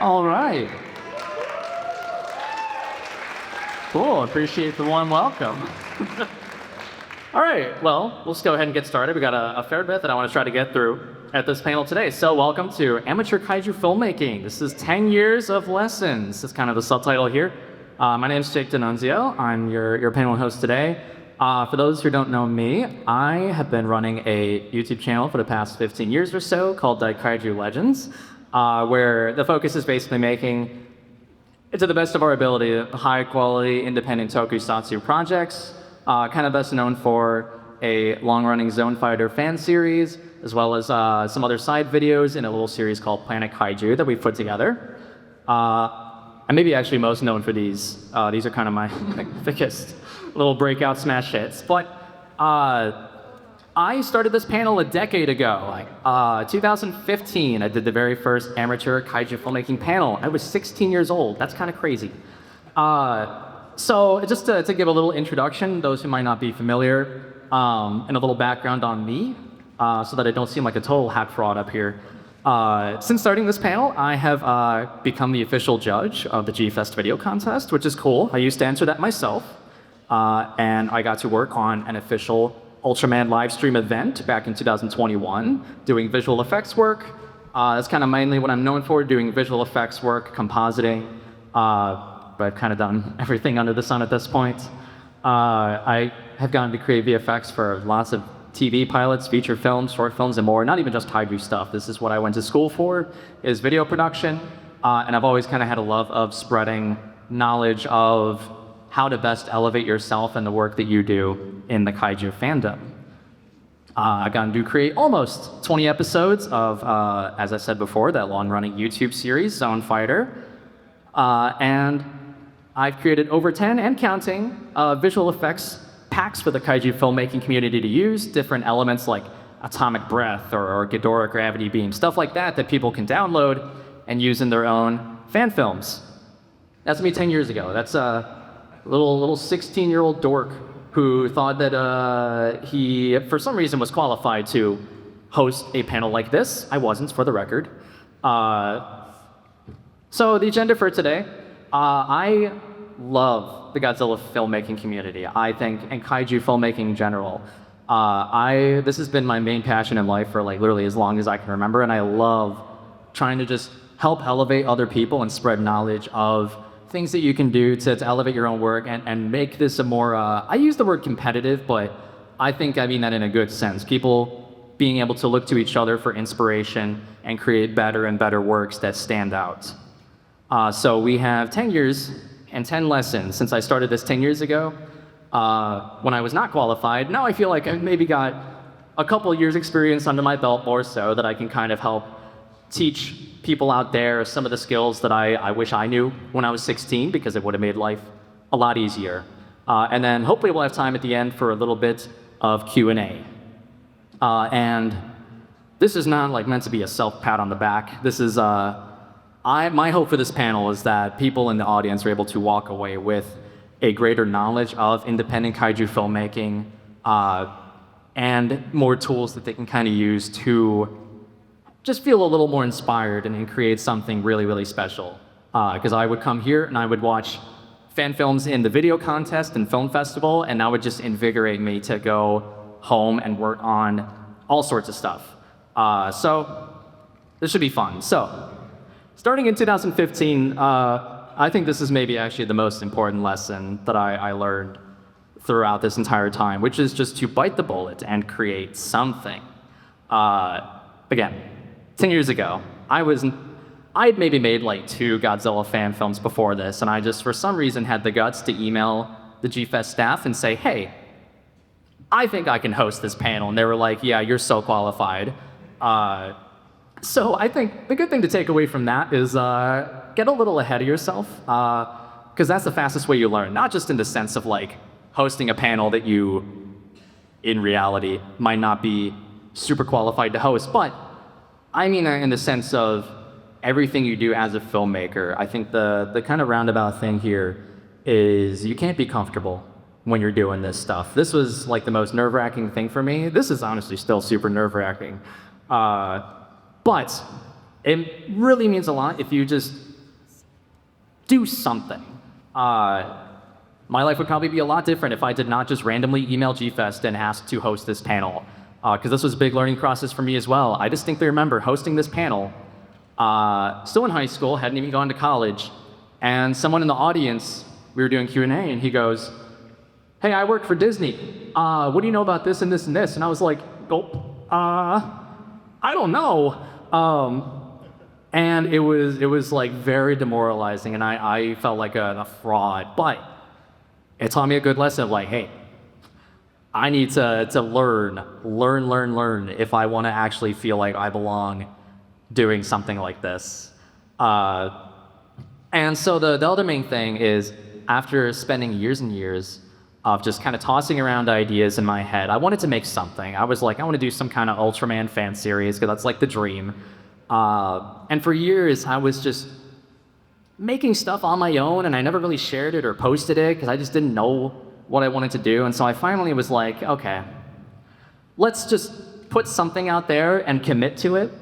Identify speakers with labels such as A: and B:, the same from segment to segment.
A: All right. Cool, appreciate the warm welcome. All right, well, let's go ahead and get started. We got a fair bit that I want to try to get through at this panel today. So welcome to Amateur Kaiju Filmmaking. This is 10 years of lessons. That's kind of the subtitle here. My name is Jake D'Annunzio. I'm your panel host today. For those who don't know me, I have been running a YouTube channel for the past 15 years or so called Daikaiju Legends, where the focus is basically making, to the best of our ability, high-quality, independent Tokusatsu projects, kind of best known for a long-running Zone Fighter fan series, as well as some other side videos in a little series called Planet Kaiju that we've put together. I may be actually most known for these. These are kind of my biggest little breakout smash hits. But I started this panel a decade ago. 2015, I did the very first Amateur Kaiju Filmmaking Panel. I was 16 years old. That's kind of crazy. So just to give a little introduction, those who might not be familiar, and a little background on me, so that I don't seem like a total hack fraud up here. Since starting this panel, I have become the official judge of the G-Fest video contest, which is cool. I used to enter that myself, and I got to work on an official Ultraman live stream event back in 2021, doing visual effects work. That's kind of mainly what I'm known for, doing visual effects work, compositing, but I've kind of done everything under the sun at this point. I have gotten to create VFX for lots of TV pilots, feature films, short films, and more. Not even just kaiju stuff. This is what I went to school for, is video production. And I've always kind of had a love of spreading knowledge of how to best elevate yourself and the work that you do in the kaiju fandom. I've gotten to create almost 20 episodes of, as I said before, that long-running YouTube series, Zone Fighter. And I've created over 10 and counting visual effects packs for the kaiju filmmaking community to use, different elements like atomic breath or Ghidorah gravity beam, stuff like that that people can download and use in their own fan films. That's me 10 years ago. That's a little 16-year-old dork who thought that he, for some reason, was qualified to host a panel like this. I wasn't, for the record. So the agenda for today, I love the Godzilla filmmaking community, I think, and kaiju filmmaking in general. This has been my main passion in life for like literally as long as I can remember, and I love trying to just help elevate other people and spread knowledge of things that you can do to elevate your own work and make this a more, I use the word competitive, but I think I mean that in a good sense. People being able to look to each other for inspiration and create better and better works that stand out. So we have 10 years and 10 lessons since I started this 10 years ago when I was not qualified. Now I feel like I've maybe got a couple years experience under my belt or so that I can kind of help teach people out there some of the skills that I wish I knew when I was 16, because it would have made life a lot easier. And then hopefully we'll have time at the end for a little bit of Q&A. And this is not like meant to be a self-pat on the back. This is my hope for this panel is that people in the audience are able to walk away with a greater knowledge of independent kaiju filmmaking and more tools that they can kind of use to just feel a little more inspired and create something really, really special. Because I would come here and I would watch fan films in the video contest and film festival, and that would just invigorate me to go home and work on all sorts of stuff. So this should be fun. So, starting in 2015, I think this is maybe actually the most important lesson that I learned throughout this entire time, which is just to bite the bullet and create something. Again, 10 years ago, I'd maybe made like 2 Godzilla fan films before this, and I just, for some reason, had the guts to email the G-Fest staff and say, hey, I think I can host this panel. And they were like, yeah, you're so qualified. So I think the good thing to take away from that is get a little ahead of yourself, because that's the fastest way you learn, not just in the sense of like hosting a panel that you, in reality, might not be super qualified to host, but I mean in the sense of everything you do as a filmmaker. I think the kind of roundabout thing here is you can't be comfortable when you're doing this stuff. This was like the most nerve-wracking thing for me. This is honestly still super nerve-wracking. But it really means a lot if you just do something. My life would probably be a lot different if I did not just randomly email GFest and ask to host this panel, because this was a big learning process for me as well. I distinctly remember hosting this panel, still in high school, hadn't even gone to college, and someone in the audience, we were doing Q&A, and he goes, "Hey, I work for Disney. What do you know about this and this and this?" And I was like, "Gulp. I don't know." And it was like very demoralizing, and I felt like a fraud. But it taught me a good lesson of like, hey, I need to learn if I want to actually feel like I belong doing something like this. And so the other main thing is, after spending years and years of just kind of tossing around ideas in my head, I wanted to make something. I was like, I want to do some kind of Ultraman fan series, because that's like the dream. And for years, I was just making stuff on my own, and I never really shared it or posted it, because I just didn't know what I wanted to do. And so I finally was like, okay, let's just put something out there and commit to it.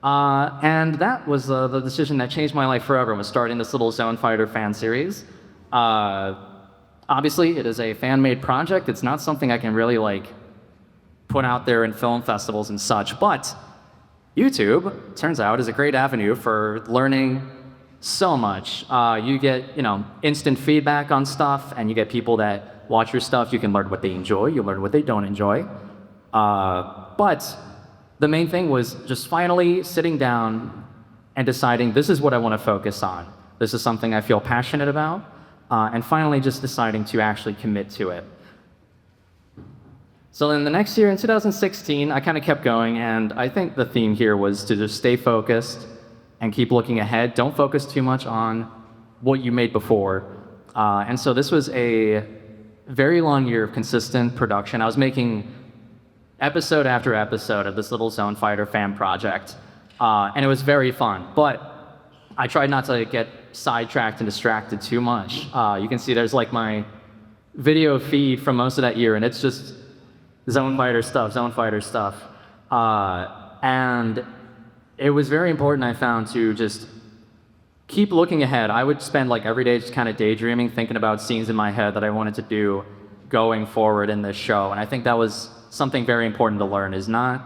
A: And that was the decision that changed my life forever, was starting this little Zone Fighter fan series. Obviously, it is a fan-made project. It's not something I can really like put out there in film festivals and such, but YouTube, turns out, is a great avenue for learning so much. You get, instant feedback on stuff, and you get people that watch your stuff. You can learn what they enjoy, you learn what they don't enjoy. But the main thing was just finally sitting down and deciding, this is what I want to focus on. This is something I feel passionate about, and finally just deciding to actually commit to it. So then the next year, in 2016, I kind of kept going, and I think the theme here was to just stay focused and keep looking ahead. Don't focus too much on what you made before. And so this was a very long year of consistent production. I was making episode after episode of this little Zone Fighter fan project, and it was very fun. But I tried not to get sidetracked and distracted too much. You can see there's like my video feed from most of that year, and it's just Zone Fighter stuff. And it was very important, I found, to just keep looking ahead. I would spend like every day just kind of daydreaming, thinking about scenes in my head that I wanted to do going forward in this show. And I think that was something very important to learn, is not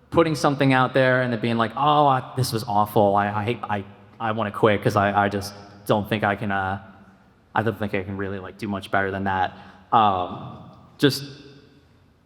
A: putting something out there and then being like, oh, this was awful. I want to quit because I just don't think I can. I don't think I can really like do much better than that. Just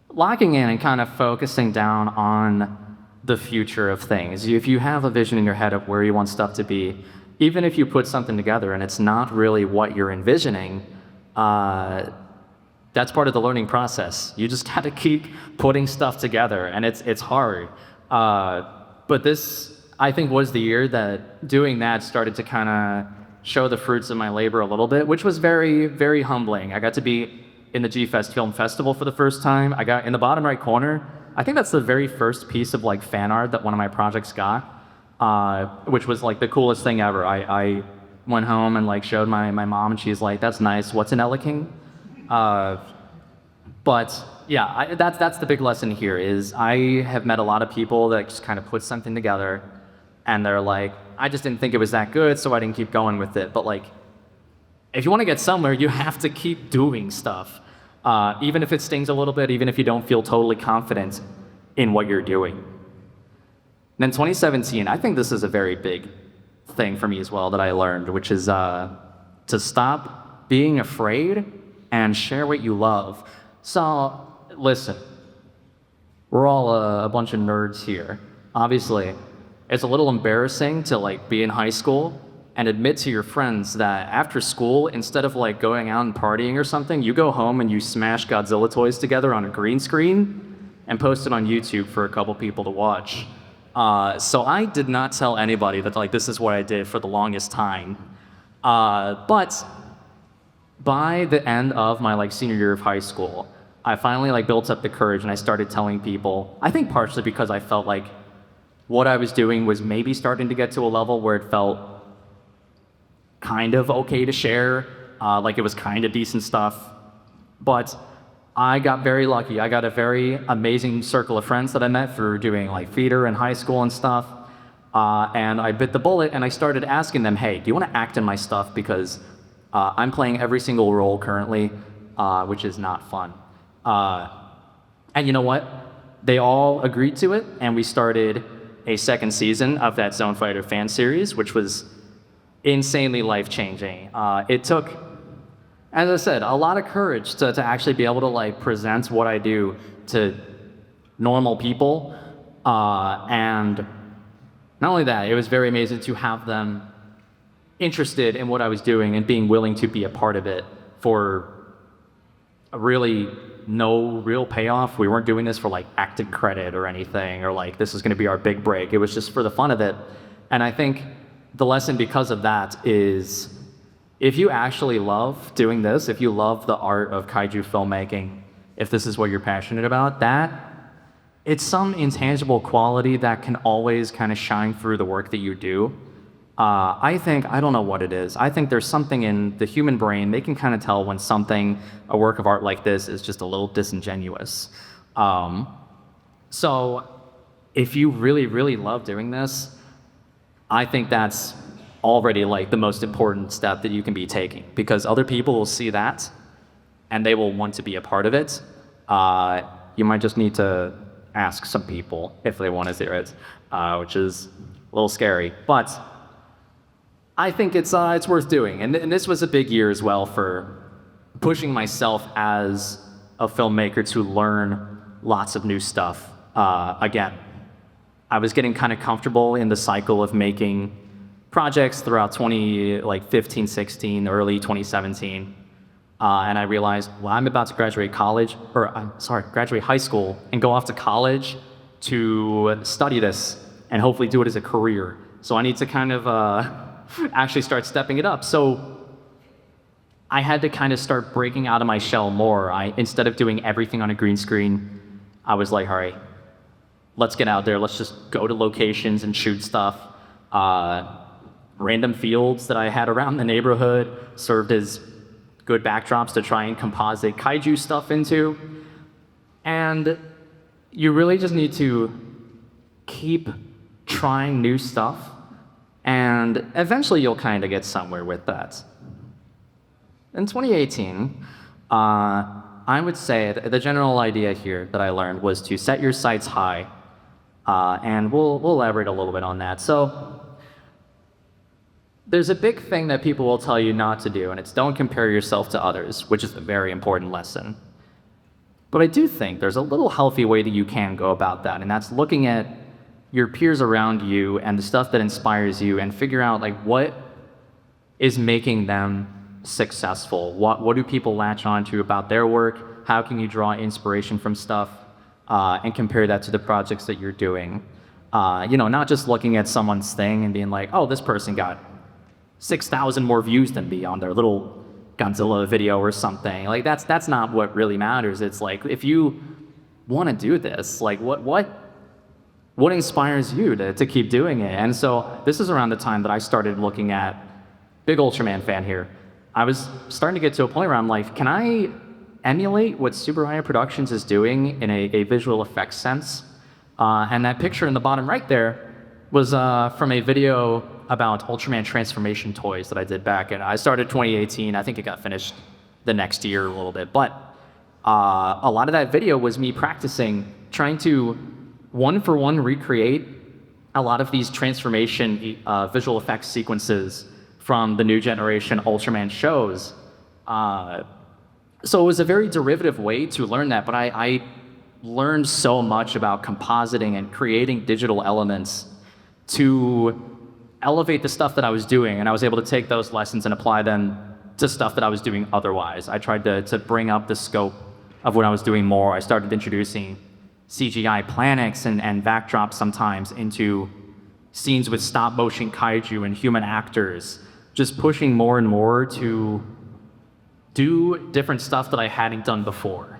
A: locking in and kind of focusing down on the future of things. If you have a vision in your head of where you want stuff to be, even if you put something together and it's not really what you're envisioning, that's part of the learning process. You just gotta keep putting stuff together, and it's hard. But this, I think, was the year that doing that started to kind of show the fruits of my labor a little bit, which was very, very humbling. I got to be in the G-Fest Film Festival for the first time. I got in the bottom right corner. I think that's the very first piece of like fan art that one of my projects got, which was like the coolest thing ever. I went home and like showed my mom, and she's like, "That's nice. What's an Eleking?" But yeah, that's the big lesson here. Is I have met a lot of people that just kind of put something together, and they're like, "I just didn't think it was that good, so I didn't keep going with it." But like, if you want to get somewhere, you have to keep doing stuff. Even if it stings a little bit, even if you don't feel totally confident in what you're doing. Then 2017, I think this is a very big thing for me as well that I learned, which is to stop being afraid and share what you love. So, listen, we're all a bunch of nerds here. Obviously, it's a little embarrassing to like be in high school and admit to your friends that after school, instead of like going out and partying or something, you go home and you smash Godzilla toys together on a green screen and post it on YouTube for a couple people to watch. So I did not tell anybody that like this is what I did for the longest time. But by the end of my like senior year of high school, I finally like built up the courage and I started telling people, I think partially because I felt like what I was doing was maybe starting to get to a level where it felt kind of okay to share, like it was kind of decent stuff. But I got very lucky. I got a very amazing circle of friends that I met through doing like theater in high school and stuff. And I bit the bullet and I started asking them, hey, do you want to act in my stuff? Because I'm playing every single role currently, which is not fun. And you know what? They all agreed to it, and we started a second season of that Zone Fighter fan series, which was insanely life-changing. It took, as I said, a lot of courage to actually be able to like present what I do to normal people. And not only that, it was very amazing to have them interested in what I was doing and being willing to be a part of it for really no real payoff. We weren't doing this for like acting credit or anything, or like this is going to be our big break. It was just for the fun of it. And I think the lesson because of that is if you actually love doing this, if you love the art of kaiju filmmaking, if this is what you're passionate about, that it's some intangible quality that can always kind of shine through the work that you do. I don't know what it is. I think there's something in the human brain, they can kind of tell when a work of art like this is just a little disingenuous. So if you really, really love doing this, I think that's already like the most important step that you can be taking, because other people will see that and they will want to be a part of it. You might just need to ask some people if they want to do it, which is a little scary. But I think it's worth doing. And this was a big year as well for pushing myself as a filmmaker to learn lots of new stuff. Again, I was getting kind of comfortable in the cycle of making projects throughout 2015, 16, early 2017. And I realized, well, I'm about to graduate graduate high school and go off to college to study this and hopefully do it as a career. So I need to kind of actually start stepping it up. So I had to kind of start breaking out of my shell more. Instead of doing everything on a green screen, I was like, all right, let's get out there. Let's just go to locations and shoot stuff. Random fields that I had around the neighborhood served as good backdrops to try and composite kaiju stuff into. And you really just need to keep trying new stuff, and eventually you'll kind of get somewhere with that. In 2018, I would say the general idea here that I learned was to set your sights high, and we'll elaborate a little bit on that. So there's a big thing that people will tell you not to do, and it's don't compare yourself to others, which is a very important lesson. But I do think there's a little healthy way that you can go about that, and that's looking at your peers around you and the stuff that inspires you and figure out like what is making them successful. What do people latch onto about their work? How can you draw inspiration from stuff and compare that to the projects that you're doing? Not just looking at someone's thing and being like, oh, this person got 6,000 more views than me on their little Godzilla video or something. Like that's not what really matters. It's like if you want to do this, like what inspires you to keep doing it? And so this is around the time that I started looking at, big Ultraman fan here, I was starting to get to a point where I'm like, can I emulate what Tsuburaya Productions is doing in a visual effects sense? And that picture in the bottom right there was from a video about Ultraman transformation toys that I did back in, I started 2018, I think it got finished the next year a little bit, but a lot of that video was me practicing, trying to one-for-one recreate a lot of these transformation visual effects sequences from the new generation Ultraman shows. So it was a very derivative way to learn that, but I learned so much about compositing and creating digital elements to elevate the stuff that I was doing, and I was able to take those lessons and apply them to stuff that I was doing otherwise. I tried to bring up the scope of what I was doing more. I started introducing CGI planets and backdrops sometimes into scenes with stop-motion kaiju and human actors, just pushing more and more to do different stuff that I hadn't done before.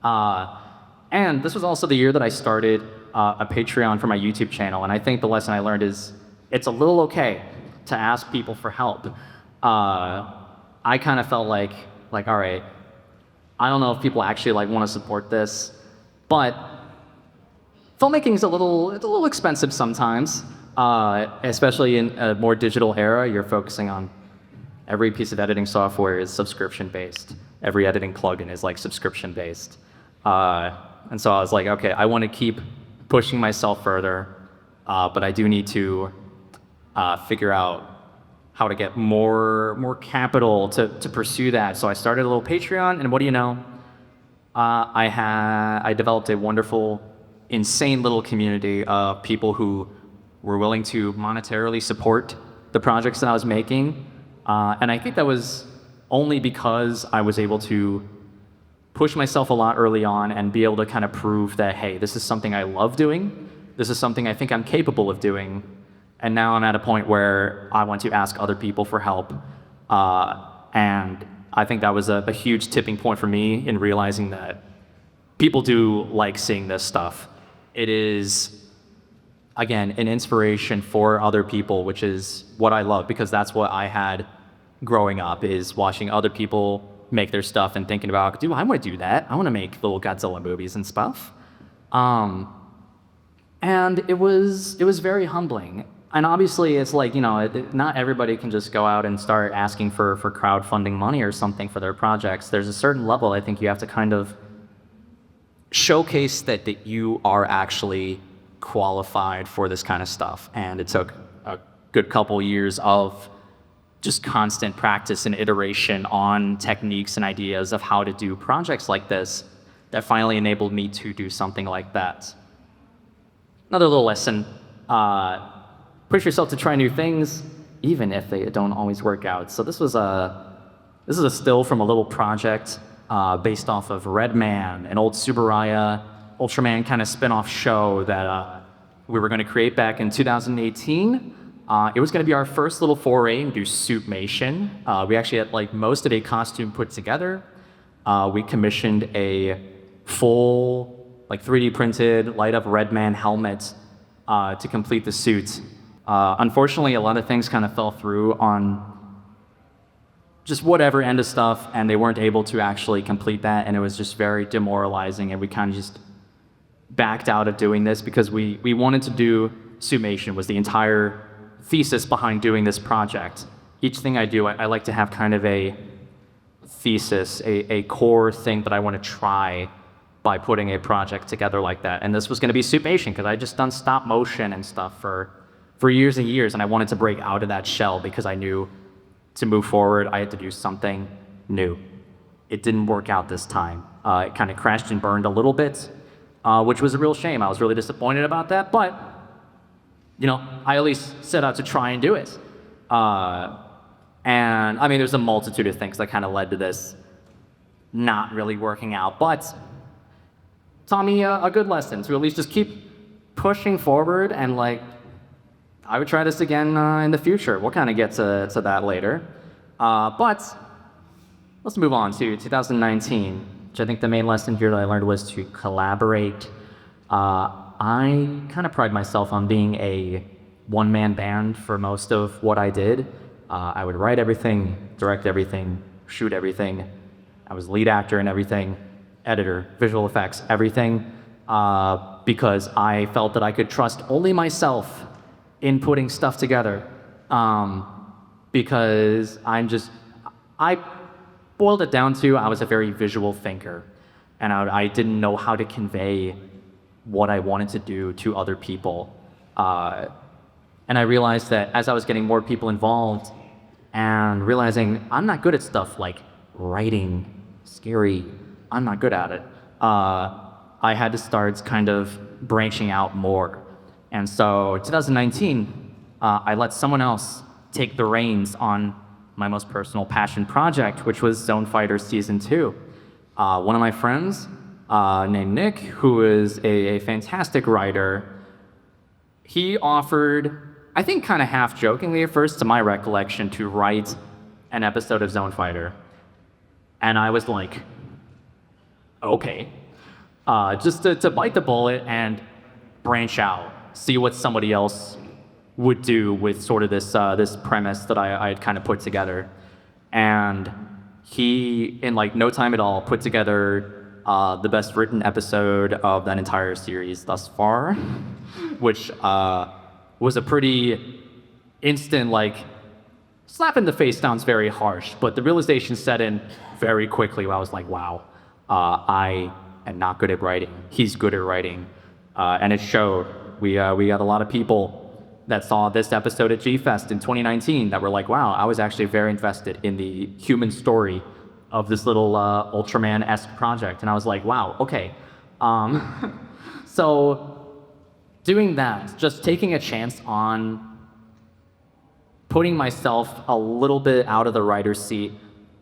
A: And this was also the year that I started a Patreon for my YouTube channel, and I think the lesson I learned is it's a little okay to ask people for help. I kind of felt like, all right, I don't know if people actually want to support this, but filmmaking is a little expensive sometimes. Especially in a more digital era, you're focusing on every piece of editing software is subscription-based. Every editing plugin is like subscription-based. And so I was like, okay, I want to keep pushing myself further, but I do need to figure out how to get more capital to pursue that. So I started a little Patreon, and what do you know? I developed a wonderful, insane little community of people who were willing to monetarily support the projects that I was making. And I think that was only because I was able to push myself a lot early on and be able to kind of prove that, hey, this is something I love doing. This is something I think I'm capable of doing. And now I'm at a point where I want to ask other people for help. And I think that was a huge tipping point for me in realizing that people do like seeing this stuff. It is, again, an inspiration for other people, which is what I love, because that's what I had growing up, is watching other people make their stuff and thinking about, dude, I want to do that. I want to make little Godzilla movies and stuff. And it was very humbling. And obviously, it's like, not everybody can just go out and start asking for crowdfunding money or something for their projects. There's a certain level I think you have to kind of showcase that you are actually qualified for this kind of stuff. And it took a good couple years of just constant practice and iteration on techniques and ideas of how to do projects like this that finally enabled me to do something like that. Another little lesson, push yourself to try new things, even if they don't always work out. So this is a still from a little project based off of Red Man, an old Subaraya Ultraman kind of spin-off show that we were going to create back in 2018. It was going to be our first little foray into suitmation. We actually had like most of a costume put together. We commissioned a full, like 3D printed, light up Red Man helmet to complete the suit. Unfortunately, a lot of things kind of fell through on just whatever end of stuff, and they weren't able to actually complete that, and it was just very demoralizing, and we kind of just backed out of doing this because we wanted to do suitmation, was the entire thesis behind doing this project. Each thing I do, I like to have kind of a thesis, a core thing that I want to try by putting a project together like that. And this was going to be suitmation because I just done stop motion and stuff for years and years, and I wanted to break out of that shell because I knew to move forward I had to do something new. It didn't work out this time. It kind of crashed and burned a little bit, which was a real shame. I was really disappointed about that, but I at least set out to try and do it. And I mean, there's a multitude of things that kind of led to this not really working out, but taught me a good lesson to at least just keep pushing forward, and like, I would try this again in the future. We'll kind of get to that later. But let's move on to 2019, which I think the main lesson here that I learned was to collaborate. I kind of pride myself on being a one-man band for most of what I did. I would write everything, direct everything, shoot everything. I was lead actor in everything, editor, visual effects, everything, because I felt that I could trust only myself in putting stuff together, because I boiled it down to, I was a very visual thinker, and I didn't know how to convey what I wanted to do to other people. And I realized that as I was getting more people involved and realizing I'm not good at stuff like writing, scary, I'm not good at it, I had to start kind of branching out more. And so 2019, I let someone else take the reins on my most personal passion project, which was Zone Fighter Season 2. One of my friends named Nick, who is a fantastic writer, he offered, I think kind of half-jokingly at first, to my recollection, to write an episode of Zone Fighter. And I was like, okay. Just to bite the bullet and branch out, see what somebody else would do with sort of this premise that I had kind of put together. And he, in like no time at all, put together the best written episode of that entire series thus far, which was a pretty instant, like, slap in the face sounds very harsh, but the realization set in very quickly where I was like, wow, I am not good at writing. He's good at writing. And it showed. We got a lot of people that saw this episode at G-Fest in 2019 that were like, wow, I was actually very invested in the human story of this little Ultraman-esque project. And I was like, wow, okay. So doing that, just taking a chance on putting myself a little bit out of the writer's seat,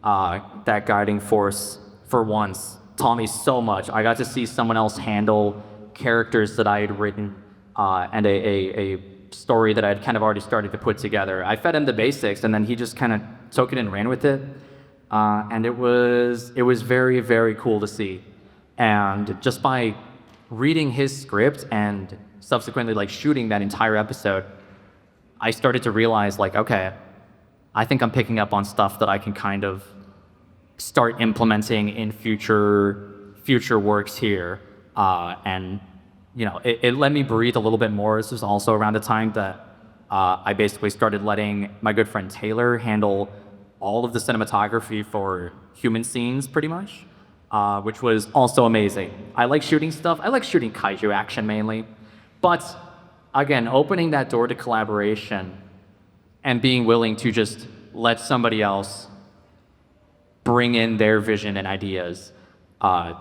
A: that guiding force for once taught me so much. I got to see someone else handle characters that I had written and a story that I had kind of already started to put together. I fed him the basics, and then he just kind of took it and ran with it. And it was very, very cool to see. And just by reading his script and subsequently like shooting that entire episode, I started to realize like, okay, I think I'm picking up on stuff that I can kind of start implementing in future works here. And you know, it let me breathe a little bit more. This was also around the time that I basically started letting my good friend Taylor handle all of the cinematography for human scenes, pretty much, which was also amazing. I like shooting stuff. I like shooting kaiju action mainly. But again, opening that door to collaboration and being willing to just let somebody else bring in their vision and ideas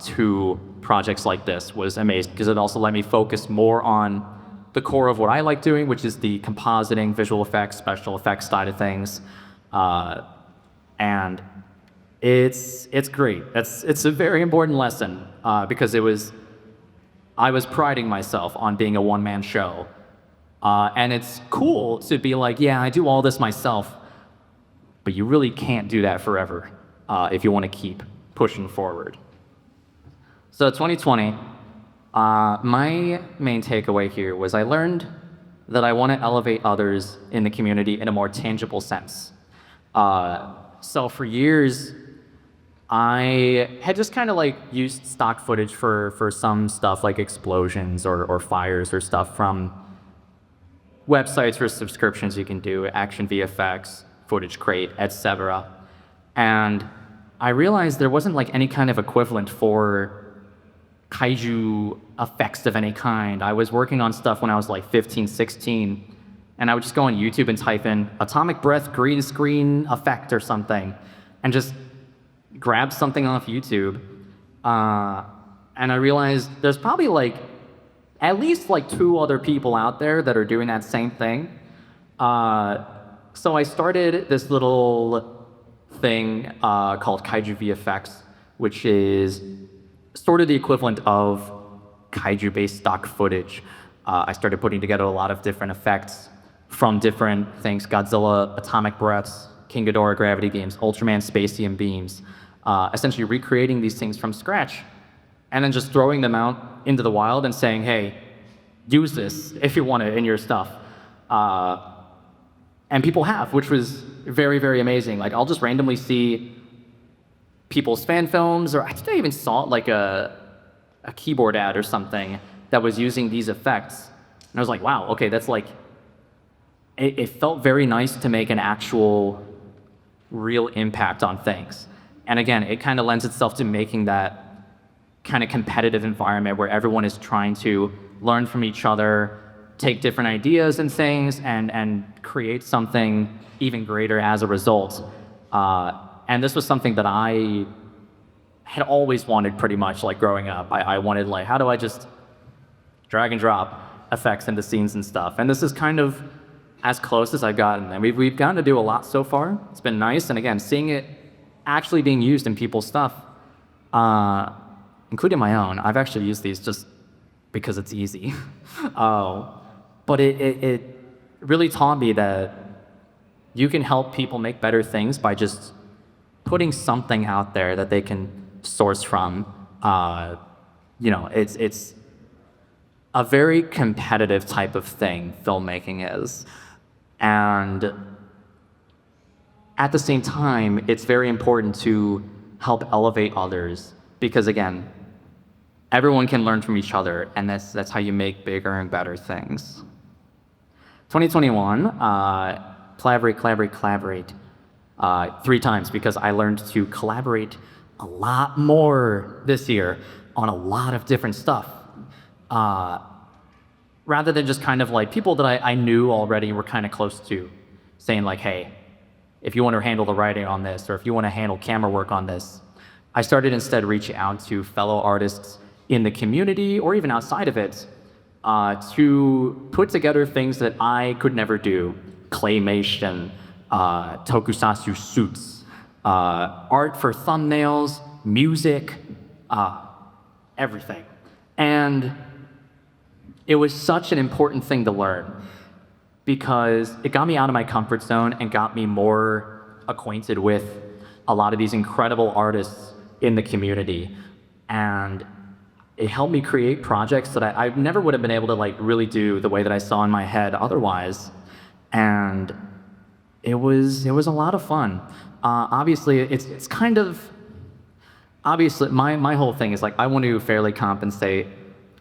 A: to projects like this was amazing, because it also let me focus more on the core of what I like doing, which is the compositing, visual effects, special effects side of things. And it's great. It's a very important lesson because I was priding myself on being a one-man show. And it's cool to be like, yeah, I do all this myself, but you really can't do that forever if you want to keep pushing forward. So 2020, my main takeaway here was I learned that I want to elevate others in the community in a more tangible sense. So for years, I had just kind of like used stock footage for some stuff like explosions or fires or stuff from websites or subscriptions you can do, Action VFX, Footage Crate, etc. And I realized there wasn't like any kind of equivalent for kaiju effects of any kind. I was working on stuff when I was like 15, 16, and I would just go on YouTube and type in atomic breath green screen effect or something, and just grab something off YouTube. And I realized there's probably like at least like 2 other people out there that are doing that same thing. So I started this little thing called Kaiju VFX, which is sort of the equivalent of kaiju-based stock footage. I started putting together a lot of different effects from different things: Godzilla, atomic breaths, King Ghidorah gravity beams, Ultraman spacium beams, essentially recreating these things from scratch, and then just throwing them out into the wild and saying, hey, use this if you want it in your stuff. And people have, which was very, very amazing. Like, I'll just randomly see people's fan films, or I think I even saw like a keyboard ad or something that was using these effects. And I was like, wow, okay, that's like, it felt very nice to make an actual real impact on things. And again, it kind of lends itself to making that kind of competitive environment where everyone is trying to learn from each other, take different ideas and things, and create something even greater as a result. And this was something that I had always wanted pretty much, like growing up. I wanted, like, how do I just drag and drop effects into scenes and stuff? And this is kind of as close as I've gotten. And we've gotten to do a lot so far. It's been nice. And again, seeing it actually being used in people's stuff, including my own. I've actually used these just because it's easy. But it really taught me that you can help people make better things by just putting something out there that they can source from. You know, it's a very competitive type of thing, filmmaking is. And at the same time, it's very important to help elevate others, because again, everyone can learn from each other, and that's how you make bigger and better things. 2021, collaborate 3 times because I learned to collaborate a lot more this year on a lot of different stuff. Rather than just kind of like people that I knew already were kind of close to saying like, hey, if you want to handle the writing on this or if you want to handle camera work on this, I started instead reaching out to fellow artists in the community or even outside of it to put together things that I could never do. Claymation, Tokusatsu suits, art for thumbnails, music, everything. And it was such an important thing to learn because it got me out of my comfort zone and got me more acquainted with a lot of these incredible artists in the community. And it helped me create projects that I never would have been able to like really do the way that I saw in my head otherwise. And it was a lot of fun. Obviously, it's kind of, obviously my whole thing is like I want to fairly compensate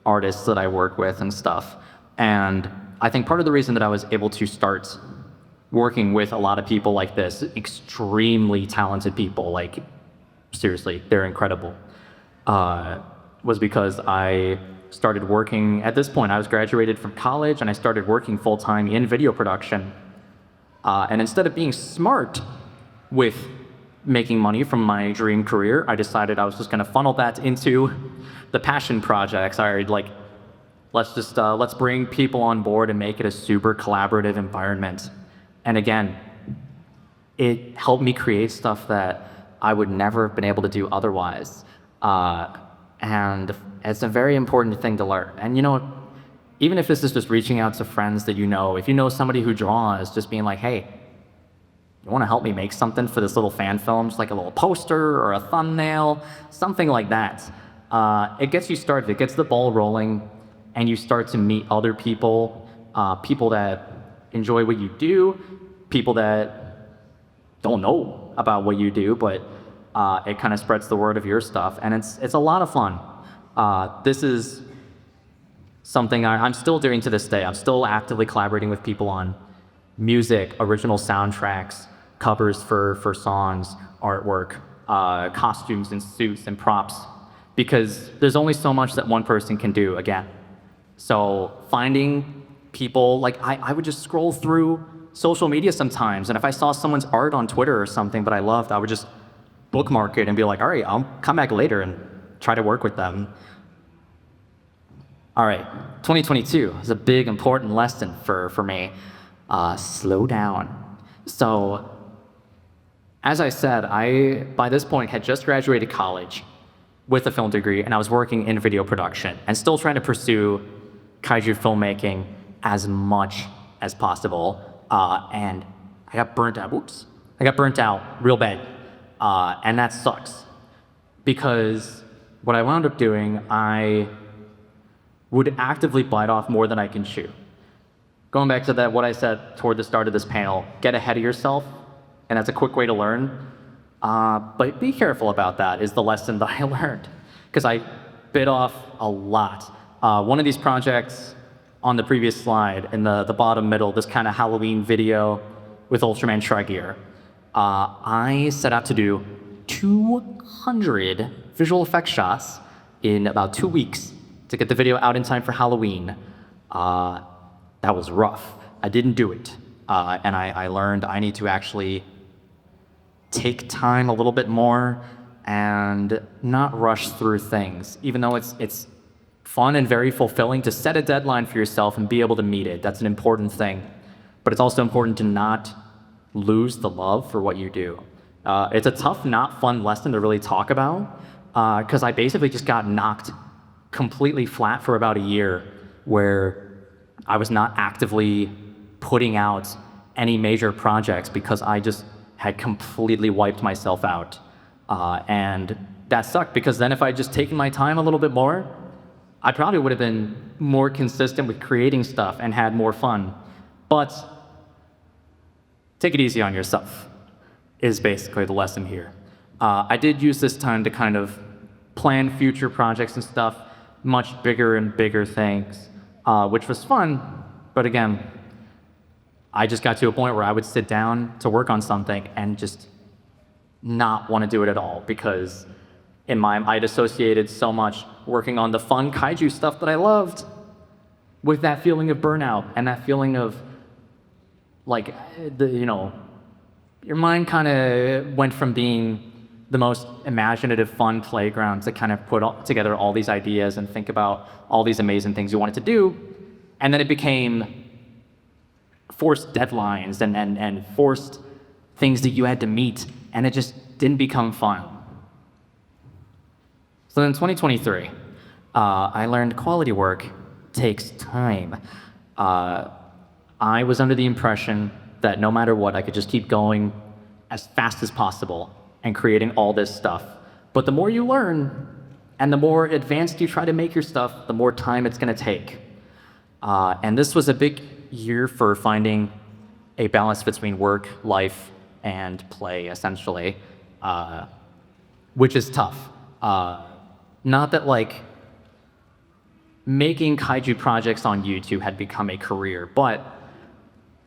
A: artists that I work with and stuff. And I think part of the reason that I was able to start working with a lot of people like this, extremely talented people, like seriously, they're incredible, was because I started working, at this point I was graduated from college and I started working full-time in video production. And instead of being smart with making money from my dream career, I decided I was just gonna funnel that into the passion projects. Let's bring people on board and make it a super collaborative environment. And again, it helped me create stuff that I would never have been able to do otherwise. And it's a very important thing to learn. And you know, even if this is just reaching out to friends that you know, if you know somebody who draws, just being like, hey, you want to help me make something for this little fan film, just like a little poster or a thumbnail, something like that. It gets you started, it gets the ball rolling, and you start to meet other people, people that enjoy what you do, people that don't know about what you do, but it kind of spreads the word of your stuff, and it's a lot of fun. This is something I'm still doing to this day. I'm still actively collaborating with people on music, original soundtracks, covers for songs, artwork, costumes and suits and props, because there's only so much that one person can do, again. So finding people, like I would just scroll through social media sometimes, and if I saw someone's art on Twitter or something that I loved, I would just bookmark it and be like, all right, I'll come back later and try to work with them. All right, 2022 is a big, important lesson for me. Slow down. So, as I said, I, by this point, had just graduated college with a film degree, and I was working in video production and still trying to pursue kaiju filmmaking as much as possible. And I got burnt out. Oops. I got burnt out real bad. And that sucks. Because what I wound up doing, I would actively bite off more than I can chew. Going back to that, what I said toward the start of this panel, get ahead of yourself, and that's a quick way to learn. But be careful about that is the lesson that I learned, because I bit off a lot. One of these projects on the previous slide, in the bottom middle, this kind of Halloween video with Ultraman Tri-Gear, I set out to do 200 visual effects shots in about 2 weeks to get the video out in time for Halloween. That was rough. I didn't do it. And I learned I need to actually take time a little bit more and not rush through things, even though it's fun and very fulfilling to set a deadline for yourself and be able to meet it. That's an important thing. But it's also important to not lose the love for what you do. It's a tough, not fun lesson to really talk about, because I basically just got knocked completely flat for about a year, where I was not actively putting out any major projects because I just had completely wiped myself out. And that sucked, because then if I'd just taken my time a little bit more, I probably would have been more consistent with creating stuff and had more fun. But take it easy on yourself is basically the lesson here. I did use this time to kind of plan future projects and stuff, much bigger and bigger things, which was fun, but again, I just got to a point where I would sit down to work on something and just not want to do it at all, because I'd associated so much working on the fun kaiju stuff that I loved with that feeling of burnout and that feeling of like, your mind kind of went from being the most imaginative, fun playground to kind of together all these ideas and think about all these amazing things you wanted to do. And then it became forced deadlines and forced things that you had to meet, and it just didn't become fun. So in 2023, I learned quality work takes time. I was under the impression that no matter what, I could just keep going as fast as possible and creating all this stuff. But the more you learn and the more advanced you try to make your stuff, the more time it's going to take. And this was a big year for finding a balance between work, life, and play, essentially, which is tough. Not that like making kaiju projects on YouTube had become a career, but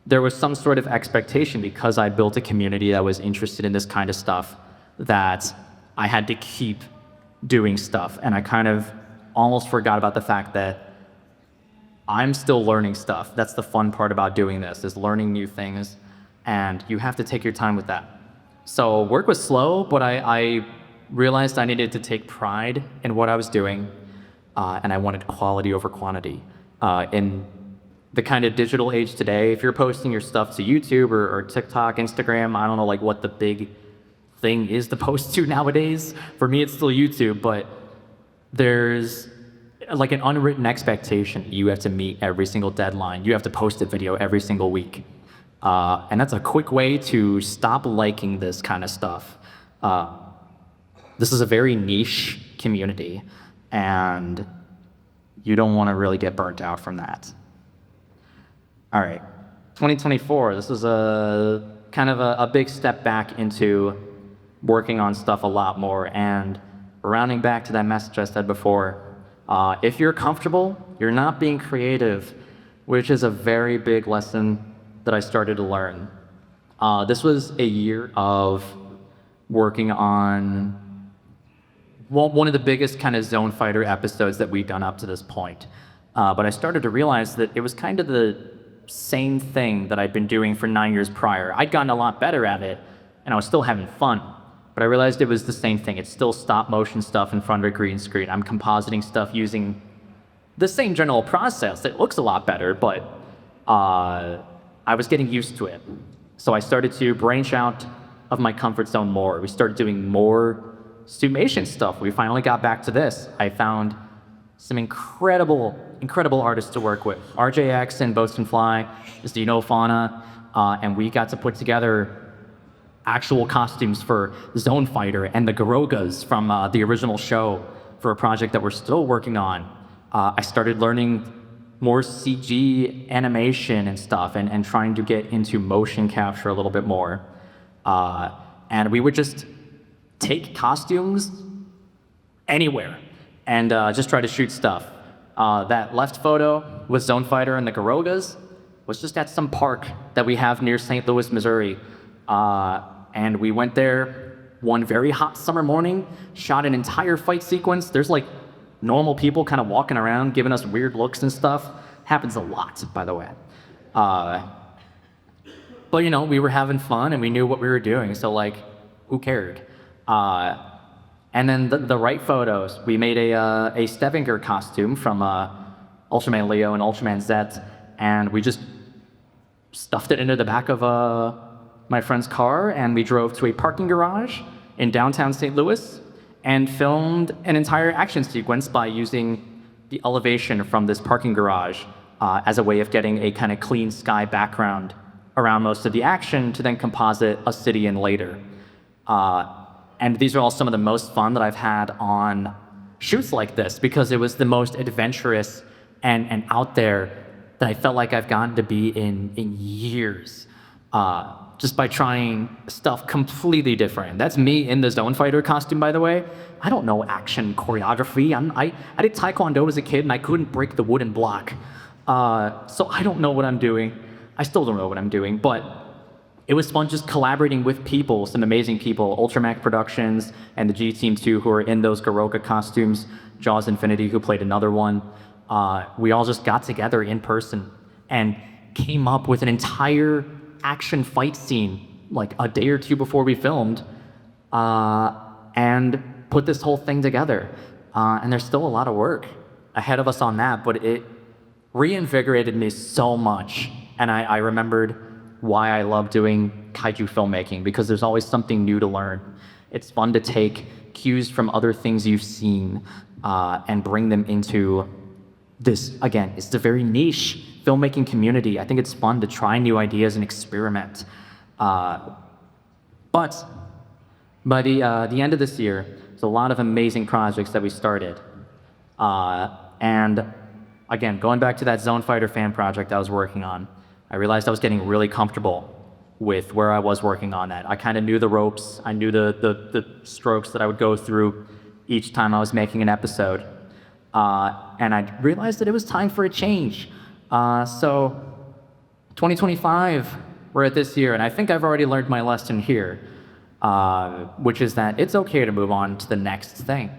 A: there was some sort of expectation, because I built a community that was interested in this kind of stuff, that I had to keep doing stuff. And I kind of almost forgot about the fact that I'm still learning stuff. That's the fun part about doing this, is learning new things, and you have to take your time with that. So work was slow, but I realized I needed to take pride in what I was doing, and I wanted quality over quantity. In the kind of digital age today, if you're posting your stuff to YouTube or TikTok, Instagram, I don't know like what the big thing is to post to nowadays. For me, it's still YouTube, but there's like an unwritten expectation you have to meet every single deadline. You have to post a video every single week. And that's a quick way to stop liking this kind of stuff. This is a very niche community, and you don't want to really get burnt out from that. All right, 2024, this is a kind of a big step back into working on stuff a lot more, and rounding back to that message I said before, if you're comfortable, you're not being creative, which is a very big lesson that I started to learn. This was a year of working on one of the biggest kind of Zone Fighter episodes that we've done up to this point. But I started to realize that it was kind of the same thing that I'd been doing for 9 years prior. I'd gotten a lot better at it, and I was still having fun. But I realized it was the same thing. It's still stop motion stuff in front of a green screen. I'm compositing stuff using the same general process. It looks a lot better, but I was getting used to it. So I started to branch out of my comfort zone more. We started doing more summation stuff. We finally got back to this. I found some incredible artists to work with. RJX and Boats and Fly, Dino Fauna, and we got to put together actual costumes for Zone Fighter and the Garogas from the original show for a project that we're still working on. I started learning more CG animation and stuff, and trying to get into motion capture a little bit more. And we would just take costumes anywhere and just try to shoot stuff. That left photo with Zone Fighter and the Garogas was just at some park that we have near St. Louis, Missouri. And we went there one very hot summer morning, shot an entire fight sequence. There's like normal people kind of walking around giving us weird looks and stuff. Happens a lot, by the way. But we were having fun and we knew what we were doing, so like, who cared? And then the right photos, we made a Stevinger costume from Ultraman Leo and Ultraman Zet, and we just stuffed it into the back of my friend's car, and we drove to a parking garage in downtown St. Louis and filmed an entire action sequence by using the elevation from this parking garage as a way of getting a kind of clean sky background around most of the action to then composite a city in later. And these are all some of the most fun that I've had on shoots like this, because it was the most adventurous and out there that I felt like I've gotten to be in years. Just by trying stuff completely different. That's me in the Zone Fighter costume, by the way. I don't know action choreography. I did Taekwondo as a kid, and I couldn't break the wooden block. So I don't know what I'm doing. I still don't know what I'm doing, but it was fun just collaborating with people, some amazing people, Ultramac Productions and the G Team too, who are in those Garoka costumes, Jaws Infinity, who played another one. We all just got together in person and came up with an entire action fight scene like a day or two before we filmed, and put this whole thing together. And there's still a lot of work ahead of us on that, but it reinvigorated me so much. And I remembered why I love doing kaiju filmmaking, because there's always something new to learn. It's fun to take cues from other things you've seen and bring them into this. Again, it's a very niche filmmaking community. I think it's fun to try new ideas and experiment. But by the end of this year, there's a lot of amazing projects that we started. And again, going back to that Zone Fighter fan project I was working on, I realized I was getting really comfortable with where I was working on that. I kind of knew the ropes. I knew the strokes that I would go through each time I was making an episode. And I realized that it was time for a change. So 2025, we're at this year, and I think I've already learned my lesson here, which is that it's okay to move on to the next thing.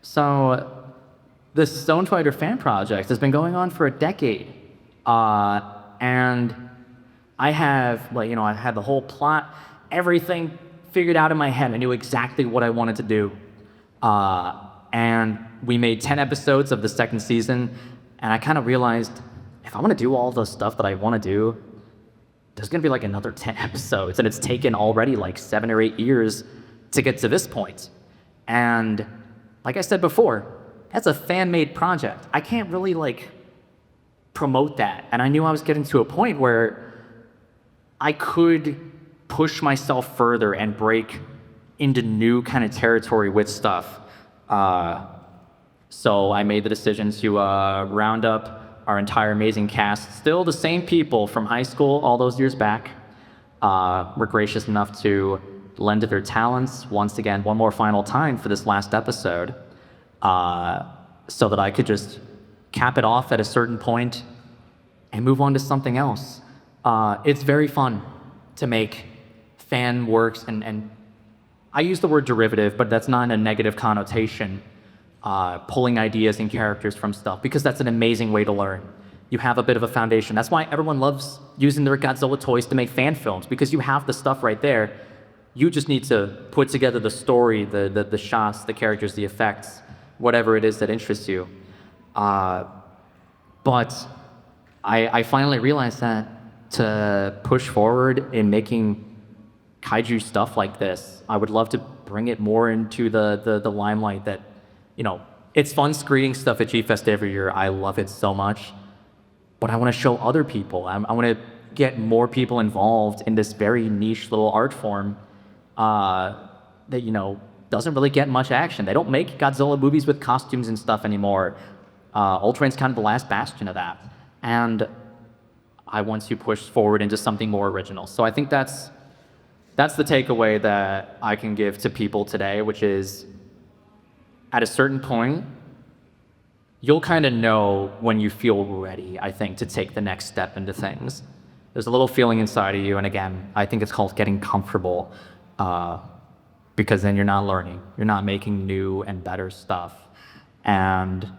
A: So this Zone Fighter fan project has been going on for a decade. And I have, I had the whole plot, everything figured out in my head. I knew exactly what I wanted to do. And we made 10 episodes of the second season, and I kind of realized, if I want to do all the stuff that I want to do, there's going to be like another 10 episodes, and it's taken already like 7 or 8 years to get to this point. And like I said before, that's a fan-made project. I can't really promote that. And I knew I was getting to a point where I could push myself further and break into new kind of territory with stuff. So I made the decision to round up our entire amazing cast. Still the same people from high school all those years back were gracious enough to lend their talents once again, one more final time for this last episode, so that I could just cap it off at a certain point and move on to something else. It's very fun to make fan works, and I use the word derivative, but that's not in a negative connotation, pulling ideas and characters from stuff, because that's an amazing way to learn. You have a bit of a foundation. That's why everyone loves using their Godzilla toys to make fan films, because you have the stuff right there. You just need to put together the story, the shots, the characters, the effects, whatever it is that interests you. But I finally realized that to push forward in making kaiju stuff like this, I would love to bring it more into the limelight. That, it's fun screening stuff at G-Fest every year. I love it so much. But I want to show other people. I want to get more people involved in this very niche little art form that, doesn't really get much action. They don't make Godzilla movies with costumes and stuff anymore. Ultraman's kind of the last bastion of that. And I want to push forward into something more original. So I think that's the takeaway that I can give to people today, which is, at a certain point, you'll kind of know when you feel ready, I think, to take the next step into things. There's a little feeling inside of you, and again, I think it's called getting comfortable, because then you're not learning. You're not making new and better stuff. And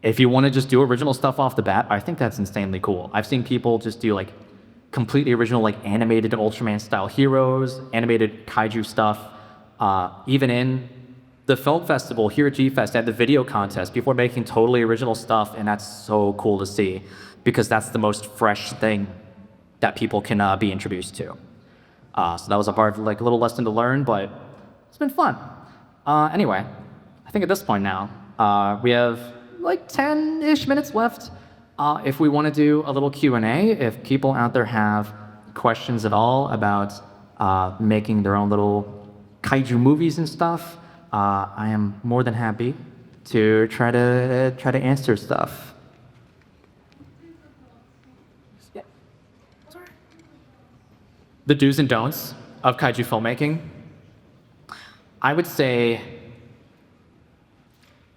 A: if you want to just do original stuff off the bat, I think that's insanely cool. I've seen people just do completely original, animated Ultraman style heroes, animated kaiju stuff. Even in the film festival here at G-Fest, at the video contest, people are making totally original stuff, and that's so cool to see, because that's the most fresh thing that people can be introduced to. So that was a hard, little lesson to learn, but it's been fun. Anyway, I think at this point now, we have 10-ish minutes left. If we want to do a little Q&A, if people out there have questions at all about making their own little kaiju movies and stuff, I am more than happy to try to answer stuff. Yeah. The do's and don'ts of kaiju filmmaking. I would say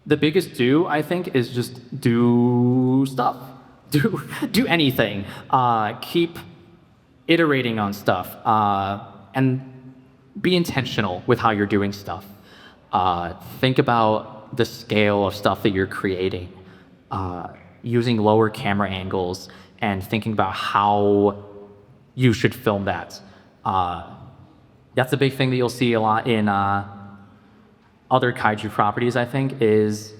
A: the biggest do, I think, is just do stuff. do anything. Keep iterating on stuff, and be intentional with how you're doing stuff. Think about the scale of stuff that you're creating, using lower camera angles and thinking about how you should film that. That's a big thing that you'll see a lot in other kaiju properties, I think, is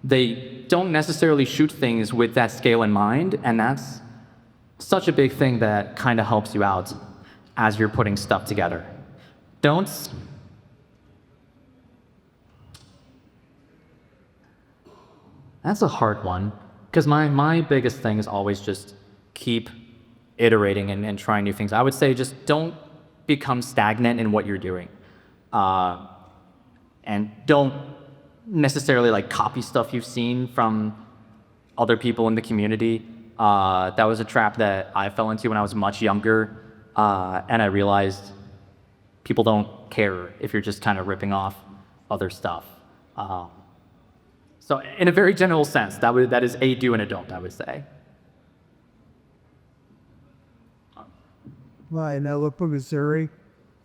A: they don't necessarily shoot things with that scale in mind, and that's such a big thing that kind of helps you out as you're putting stuff together. Don'ts. That's a hard one, because my biggest thing is always just keep iterating and trying new things. I would say just don't become stagnant in what you're doing. And don't necessarily like copy stuff you've seen from other people in the community. That was a trap that I fell into when I was much younger, and I realized people don't care if you're just kind of ripping off other stuff. So in a very general sense, that is a do and a don't, I would say.
B: Hi, Noah from Missouri.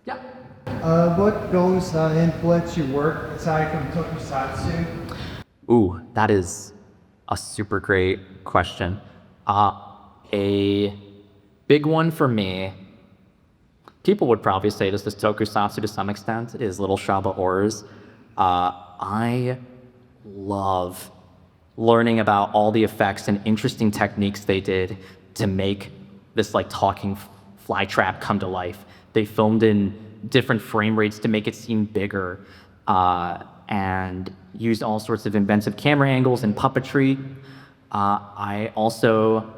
A: Yeah.
B: What films influence your work aside from Tokusatsu?
A: Ooh, that is a super great question. A big one for me, people would probably say this is Tokusatsu to some extent, is Little Shop of Horrors. I love learning about all the effects and interesting techniques they did to make this like talking fly trap come to life. They filmed in different frame rates to make it seem bigger, and used all sorts of inventive camera angles and puppetry. I also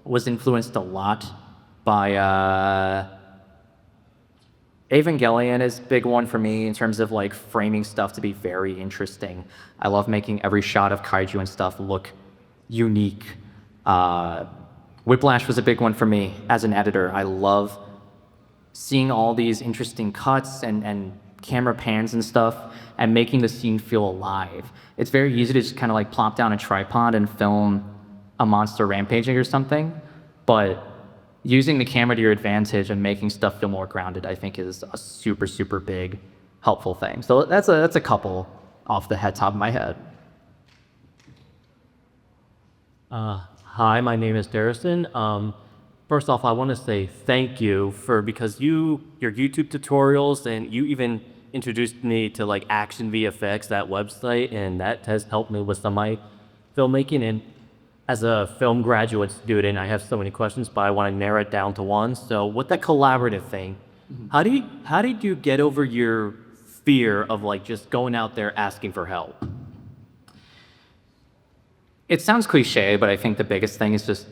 A: was influenced a lot by Evangelion is a big one for me in terms of like framing stuff to be very interesting. I love making every shot of kaiju and stuff look unique. Whiplash was a big one for me as an editor. I love seeing all these interesting cuts and camera pans and stuff and making the scene feel alive. It's very easy to just kind of like plop down a tripod and film a monster rampaging or something, but using the camera to your advantage and making stuff feel more grounded, I think, is a super, super big, helpful thing. So that's a couple off the top of my head.
C: Hi, my name is Darrison. First off, I want to say thank you because your YouTube tutorials, and you even introduced me to like Action VFX, that website, and that has helped me with some of my filmmaking. And as a film graduate student, I have so many questions, but I want to narrow it down to one. So with that collaborative thing, how did you get over your fear of like just going out there asking for help?
A: It sounds cliche, but I think the biggest thing is just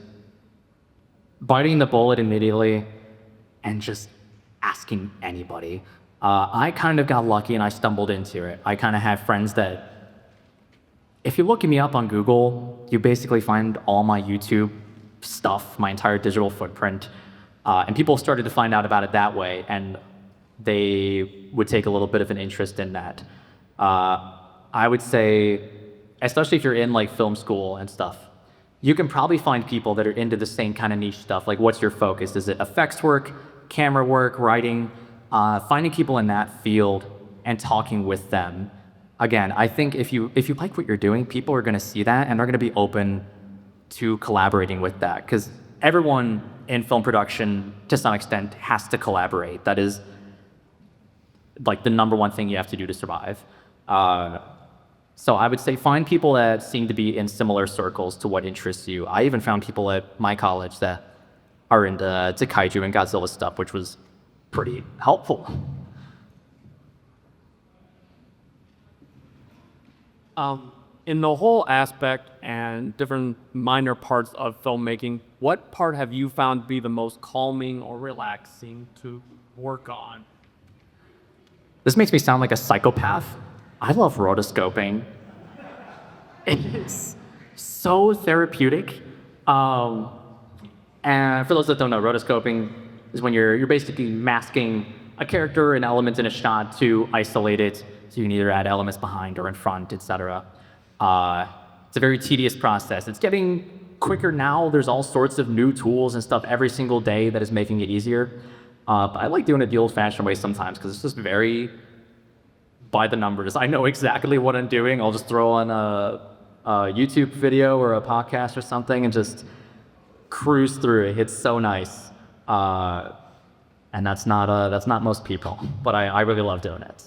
A: biting the bullet immediately and just asking anybody. I kind of got lucky and I stumbled into it. I kind of have friends that, if you look me up on Google, you basically find all my YouTube stuff, my entire digital footprint. And people started to find out about it that way, and they would take a little bit of an interest in that. I would say, especially if you're in like film school and stuff, you can probably find people that are into the same kind of niche stuff. Like, what's your focus? Is it effects work, camera work, writing? Finding people in that field and talking with them. Again, I think if you like what you're doing, people are going to see that and they're going to be open to collaborating with that, because everyone in film production, to some extent, has to collaborate. That is like the number one thing you have to do to survive. So I would say find people that seem to be in similar circles to what interests you. I even found people at my college that are into Kaiju and Godzilla stuff, which was pretty helpful.
C: In the whole aspect and different minor parts of filmmaking, what part have you found to be the most calming or relaxing to work on?
A: This makes me sound like a psychopath. I love rotoscoping. It is so therapeutic. And for those that don't know, rotoscoping is when you're basically masking a character, an element in a shot to isolate it. So you can either add elements behind or in front, etc. It's a very tedious process. It's getting quicker now. There's all sorts of new tools and stuff every single day that is making it easier. But I like doing it the old-fashioned way sometimes because it's just very by the numbers. I know exactly what I'm doing. I'll just throw on a YouTube video or a podcast or something and just cruise through it. It's so nice. And that's not most people, but I really love doing it.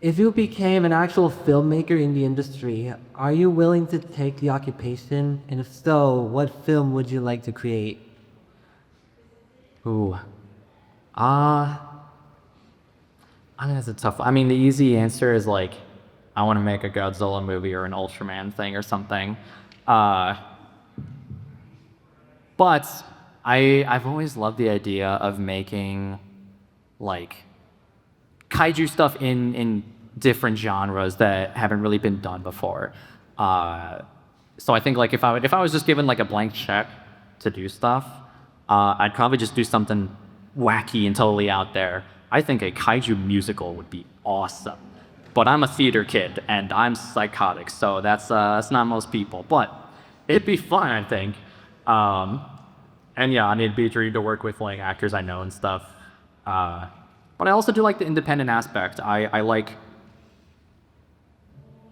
D: If you became an actual filmmaker in the industry, are you willing to take the occupation? And if so, what film would you like to create?
A: Ooh. I mean, that's a tough one. I mean, the easy answer is like, I want to make a Godzilla movie or an Ultraman thing or something. But I've always loved the idea of making like kaiju stuff in different genres that haven't really been done before. So I think like if I was just given like a blank check to do stuff, I'd probably just do something wacky and totally out there. I think a kaiju musical would be awesome. But I'm a theater kid and I'm psychotic, so that's not most people. But it'd be fun, I think. And yeah, I mean, it'd be a dream to work with like actors I know and stuff. But I also do like the independent aspect. I like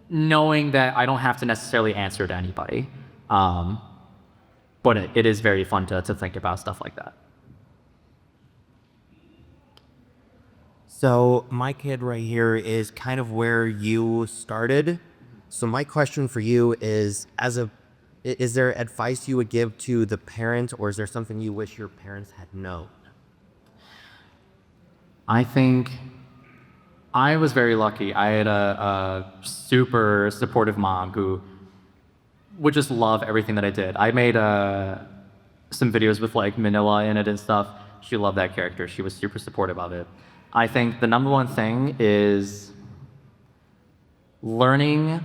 A: knowing that I don't have to necessarily answer to anybody. But it is very fun to think about stuff like that.
E: So my kid right here is kind of where you started. So my question for you is, is there advice you would give to the parent, or is there something you wish your parents had known?
A: I think I was very lucky. I had a super supportive mom who would just love everything that I did. I made some videos with like Manila in it and stuff. She loved that character. She was super supportive of it. I think the number one thing is learning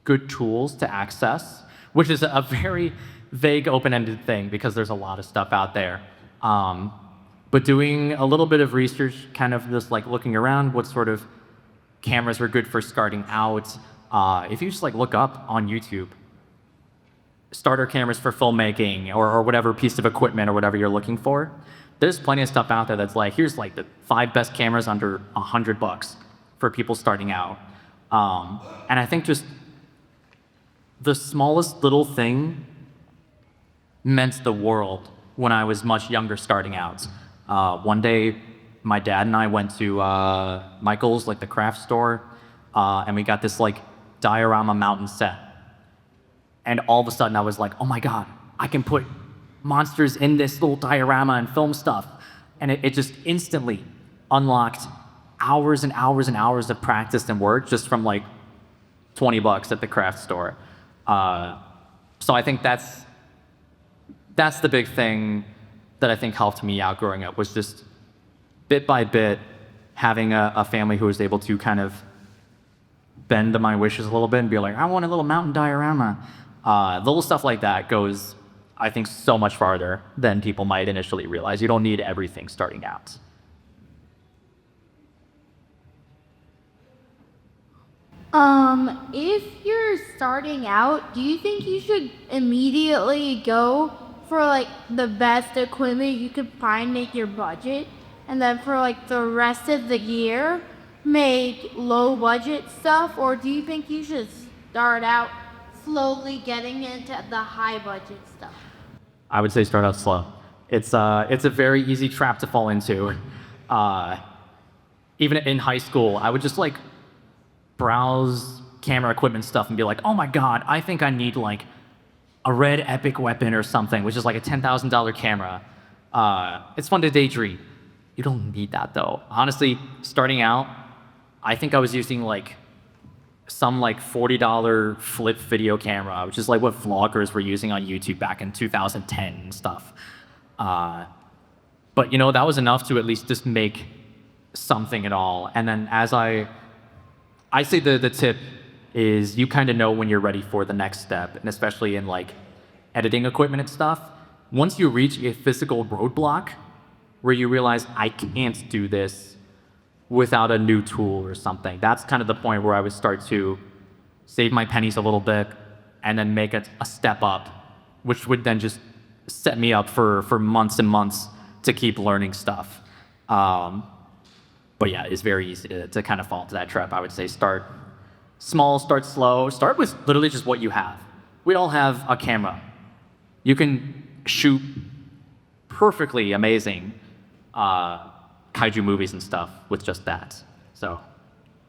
A: good tools to access, which is a very vague, open-ended thing because there's a lot of stuff out there. But doing a little bit of research, kind of just like looking around what sort of cameras were good for starting out. If you just like look up on YouTube, starter cameras for filmmaking or whatever piece of equipment or whatever you're looking for, there's plenty of stuff out there that's like, here's like the 5 best cameras under $100 for people starting out. And I think just the smallest little thing meant the world when I was much younger starting out. One day, my dad and I went to Michael's, like the craft store, and we got this like diorama mountain set. And all of a sudden I was like, oh my God, I can put monsters in this little diorama and film stuff. And it just instantly unlocked hours and hours and hours of practice and work just from like $20 at the craft store. So I think that's the big thing that I think helped me out growing up, was just bit by bit having a family who was able to kind of bend to my wishes a little bit and be like, I want a little mountain diorama. Little stuff like that goes, I think, so much farther than people might initially realize. You don't need everything starting out.
F: If you're starting out, do you think you should immediately go for like the best equipment you could find at your budget, and then for like the rest of the year make low budget stuff? Or do you think you should start out slowly getting into the high budget stuff?
A: I would say start out slow. It's a very easy trap to fall into. Even in high school, I would just like browse camera equipment stuff and be like, oh my God, I think I need like a red epic weapon or something, which is like a $10,000 camera. It's fun to daydream. You don't need that though. Honestly, starting out, I think I was using like some like $40 flip video camera, which is like what vloggers were using on YouTube back in 2010 and stuff. But you know, that was enough to at least just make something at all. And then as I say the tip is you kind of know when you're ready for the next step, and especially in like editing equipment and stuff. Once you reach a physical roadblock where you realize I can't do this without a new tool or something, that's kind of the point where I would start to save my pennies a little bit, and then make it a step up, which would then just set me up for months and months to keep learning stuff. But yeah, it's very easy to kind of fall into that trap. I would say start small, start slow, start with literally just what you have. We all have a camera. You can shoot perfectly amazing kaiju movies and stuff with just that. So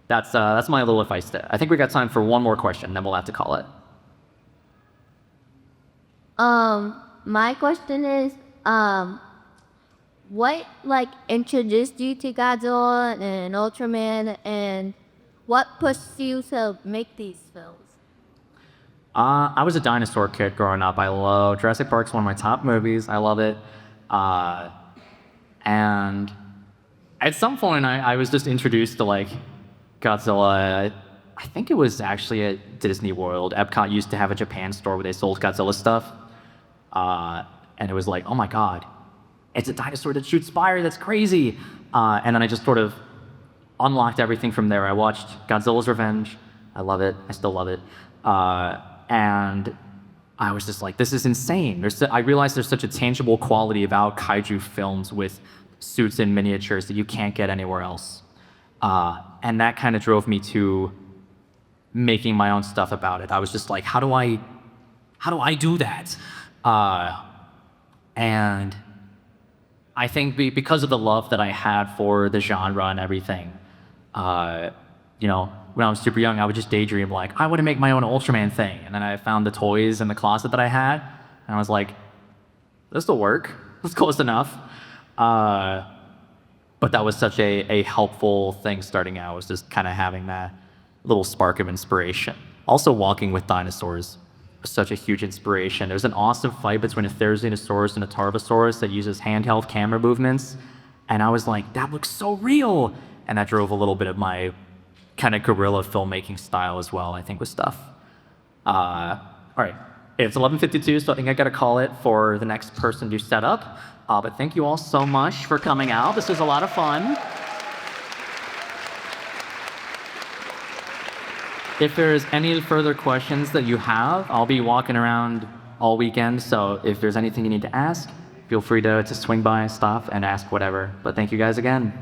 A: that's my little advice there. I think we got time for one more question, then we'll have to call it.
G: My question is, what like introduced you to Godzilla and Ultraman, and what pushed you to make these films?
A: I was a dinosaur kid growing up. I love Jurassic Park's one of my top movies. I love it. And at some point, I was just introduced to like Godzilla. I think it was actually at Disney World. Epcot used to have a Japan store where they sold Godzilla stuff. And it was like, oh my God, it's a dinosaur that shoots fire. That's crazy. And then I just sort of unlocked everything from there. I watched Godzilla's Revenge. I love it. I still love it. And I was just like, this is insane. I realized there's such a tangible quality about kaiju films with suits and miniatures that you can't get anywhere else. And that kind of drove me to making my own stuff about it. I was just like, how do I do that? And I think because of the love that I had for the genre and everything, you know, when I was super young, I would just daydream like, I want to make my own Ultraman thing. And then I found the toys in the closet that I had, and I was like, this will work. It's close enough. But that was such a helpful thing starting out, was just kind of having that little spark of inspiration. Also, Walking with Dinosaurs was such a huge inspiration. There's an awesome fight between a Therizinosaurus and a Tarbosaurus that uses handheld camera movements. And I was like, that looks so real. And that drove a little bit of my kind of guerrilla filmmaking style as well, I think, with stuff. All right, it's 11:52, so I think I gotta call it for the next person to set up. But thank you all so much for coming out. This was a lot of fun. If there's any further questions that you have, I'll be walking around all weekend, so if there's anything you need to ask, feel free to swing by, stop, and ask whatever. But thank you guys again.